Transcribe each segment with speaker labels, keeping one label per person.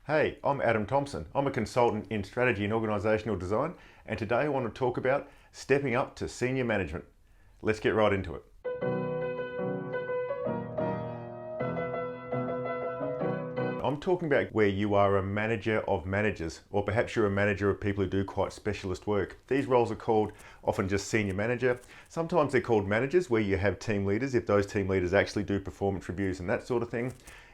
Speaker 1: Hey, I'm Adam Thompson. I'm a consultant in strategy and organisational design, and today I want to talk about stepping up to senior management. Let's get right into it. I'm talking about where you are a manager of managers, or perhaps you're a manager of people who do quite specialist work. These roles are called often just senior manager. Sometimes they're called managers, where you have team leaders, if those team leaders actually do performance reviews and that sort of thing.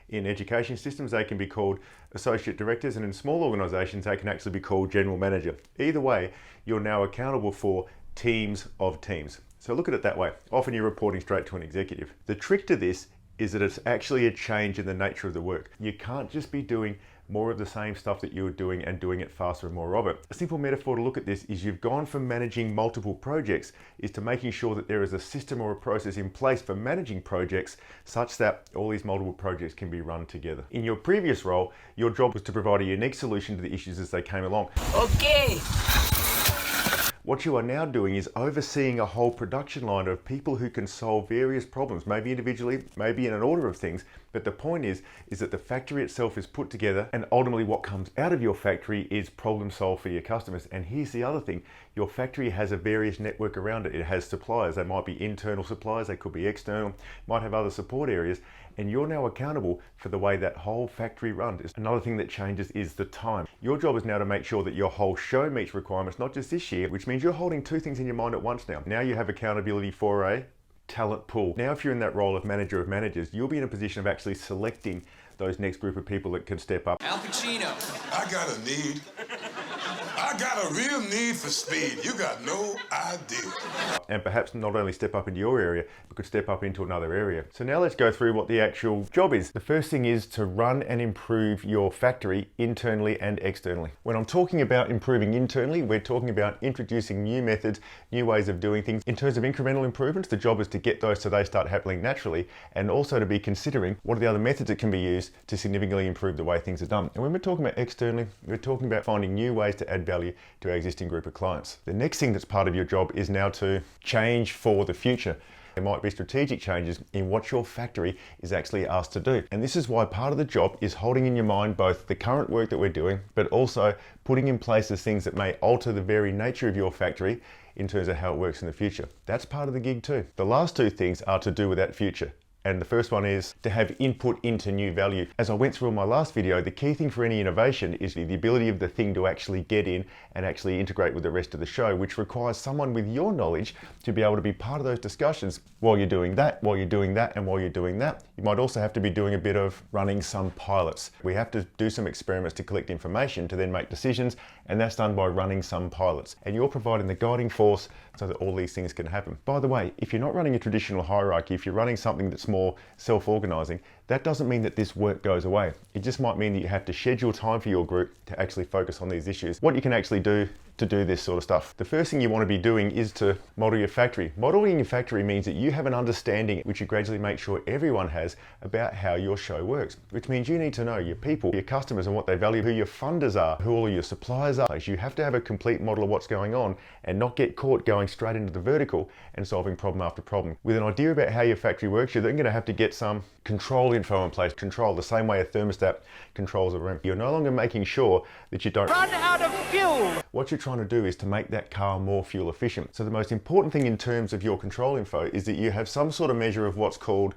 Speaker 1: In education systems, they can be called associate directors, and in small organisations, they can actually be called general manager. Either way, you're now accountable for teams of teams. So look at it that way. Often you're reporting straight to an executive. The trick to this is that it's actually a change in the nature of the work. You can't just be doing more of the same stuff that you were doing and doing it faster and more of it. A simple metaphor to look at this is you've gone from managing multiple projects is to making sure that there is a system or a process in place for managing projects such that all these multiple projects can be run together. In your previous role, your job was to provide a unique solution to the issues as they came along.
Speaker 2: Okay.
Speaker 1: What you are now doing is overseeing a whole production line of people who can solve various problems, maybe individually, maybe in an order of things. But the point is that the factory itself is put together, and ultimately what comes out of your factory is problem solved for your customers. And here's the other thing, your factory has a various network around it. It has suppliers. They might be internal suppliers, they could be external, might have other support areas, and you're now accountable for the way that whole factory runs. Another thing that changes is the time. Your job is now to make sure that your whole show meets requirements, not just this year, which means you're holding two things in your mind at once now. Now you have accountability for a talent pool. Now, if you're in that role of manager of managers, you'll be in a position of actually selecting those next group of people that can step up.
Speaker 2: Al Pacino.
Speaker 3: I got a real need for speed. You got no idea.
Speaker 1: And perhaps not only step up into your area, but could step up into another area. So now let's go through what the actual job is. The first thing is to run and improve your factory internally and externally. When I'm talking about improving internally, we're talking about introducing new methods, new ways of doing things. In terms of incremental improvements, the job is to get those so they start happening naturally, and also to be considering what are the other methods that can be used to significantly improve the way things are done. And when we're talking about externally, we're talking about finding new ways to add value to our existing group of clients. The next thing that's part of your job is now to change for the future. There might be strategic changes in what your factory is actually asked to do. And this is why part of the job is holding in your mind both the current work that we're doing, but also putting in place the things that may alter the very nature of your factory in terms of how it works in the future. That's part of the gig too. The last two things are to do with that future. And the first one is to have input into new value. As I went through in my last video, the key thing for any innovation is the ability of the thing to actually get in and actually integrate with the rest of the show, which requires someone with your knowledge to be able to be part of those discussions while you're doing that, while you're doing that, and while you're doing that. You might also have to be doing a bit of running some pilots. We have to do some experiments to collect information to then make decisions, and that's done by running some pilots. And you're providing the guiding force so that all these things can happen. By the way, if you're not running a traditional hierarchy, if you're running something that's more self-organizing, that doesn't mean that this work goes away. It just might mean that you have to schedule time for your group to actually focus on these issues. What you can actually do to do this sort of stuff. The first thing you want to be doing is to model your factory. Modeling your factory means that you have an understanding, which you gradually make sure everyone has, about how your show works, which means you need to know your people, your customers and what they value, who your funders are, who all of your suppliers are. You have to have a complete model of what's going on and not get caught going straight into the vertical and solving problem after problem. With an idea about how your factory works, you're then going to have to get some control info in place. Control, the same way a thermostat controls a room. You're no longer making sure that you don't
Speaker 2: Run out of fuel.
Speaker 1: What you're trying to do is to make that car more fuel efficient. So the most important thing in terms of your control info is that you have some sort of measure of what's called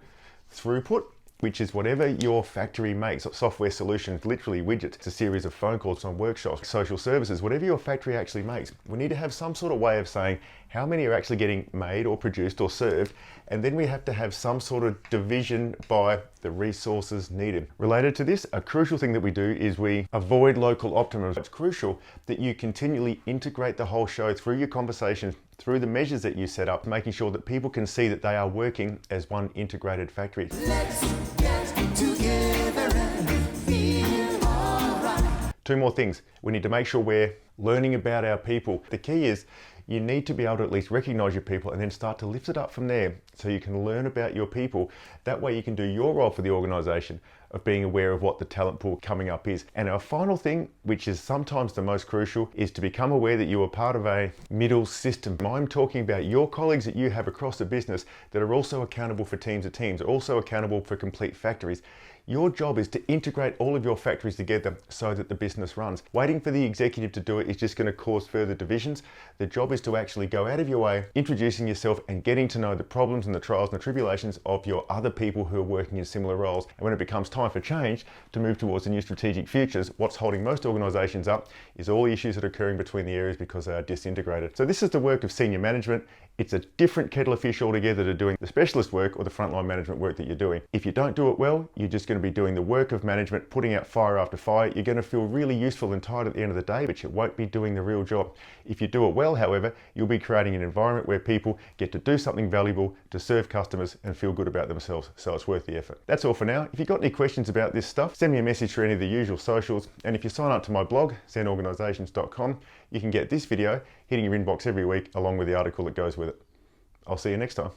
Speaker 1: throughput, which is whatever your factory makes, software solutions, literally widgets. It's a series of phone calls on workshops, social services, whatever your factory actually makes. We need to have some sort of way of saying how many are actually getting made or produced or served, and then we have to have some sort of division by the resources needed. Related to this, a crucial thing that we do is we avoid local optimums. It's crucial that you continually integrate the whole show through your conversations, through the measures that you set up, making sure that people can see that they are working as one integrated factory.
Speaker 4: Let's get together and feel alright.
Speaker 1: Two more things. We need to make sure we're learning about our people. The key is you need to be able to at least recognize your people and then start to lift it up from there so you can learn about your people. That way you can do your role for the organization of being aware of what the talent pool coming up is. And our final thing, which is sometimes the most crucial, is to become aware that you are part of a middle system. I'm talking about your colleagues that you have across the business that are also accountable for teams of teams, are also accountable for complete factories. Your job is to integrate all of your factories together so that the business runs. Waiting for the executive to do it is just going to cause further divisions. The job is to actually go out of your way, introducing yourself and getting to know the problems and the trials and the tribulations of your other people who are working in similar roles. And when it becomes time for change to move towards the new strategic futures, what's holding most organizations up is all the issues that are occurring between the areas because they are disintegrated. So this is the work of senior management. It's a different kettle of fish altogether to doing the specialist work or the frontline management work that you're doing. If you don't do it well, you're just going to be doing the work of management, putting out fire after fire. You're going to feel really useful and tired at the end of the day, but you won't be doing the real job. If you do it well, however, you'll be creating an environment where people get to do something valuable, to serve customers and feel good about themselves. So it's worth the effort. That's all for now. If you've got any questions about this stuff, send me a message through any of the usual socials. And if you sign up to my blog, zenorganizations.com, you can get this video hitting your inbox every week along with the article that goes with it. I'll see you next time.